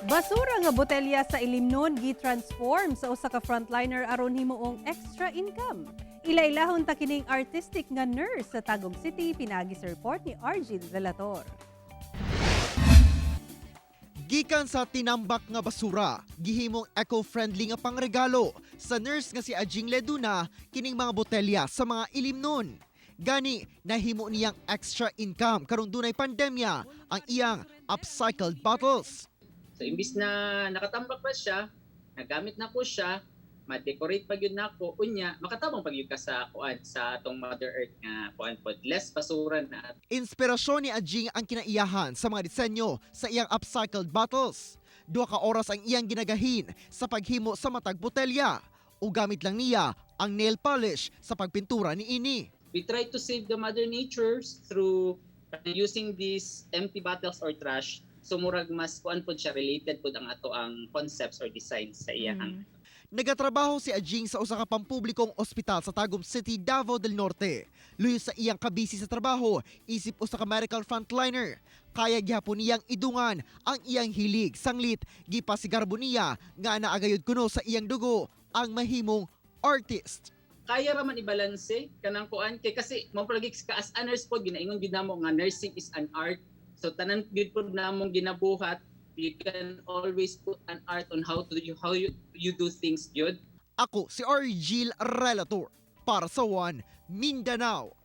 Basura nga botelya sa ilimnon gi-transform sa usa ka frontliner aron himuong extra income. Ilailahon ta kining artistic nga nurse sa Tagum City pinagi sa report ni Argil Relator. Gikan sa tinambak nga basura, gihimong eco-friendly nga pangregalo sa nurse nga si Ajing Leduna kining mga botelya sa mga ilimnon. Gani, nahimo niyang extra income karon dunay pandemya ang iyang upcycled bottles. So imbis na nakatambak pa siya, nagamit na ko siya, ma-decorate pa gyud nako unya, makatabang pa gyud ka sa kuan sa atong Mother Earth nga kuan pod less basura na. Inspirasyon ni Ajing ang kinaiyahan sa mga disenyo sa iyang upcycled bottles. 2 ka oras ang iyang ginagahin sa paghimo sa matag botelya o gamit lang niya ang nail polish sa pagpintura ni ini. We try to save the Mother Nature through using these empty bottles or trash. So murag mas kuan pod siya related pod ang ato ang concepts or designs sa iyang. Nagatrabaho si Ajing sa usa ka pampublikong ospital sa Tagum City, Davao del Norte. Luyo sa iyang kabisi sa trabaho, isip usa ka medical frontliner. Kaya gihapon niyang idungan ang iyang hilig sanglit gipasigarbo niya nga naagayod kuno sa iyang dugo ang mahimong artist. Kaya ra man ibalanse kanang kuan kay kasi mao palagi ka as a nurse pod ginaingon gid namo nga nursing is an art. So tanan gid pod namong ginabuhat, you can always put an art on how you do things good. Ako si Argil Relator para sa One Mindanao.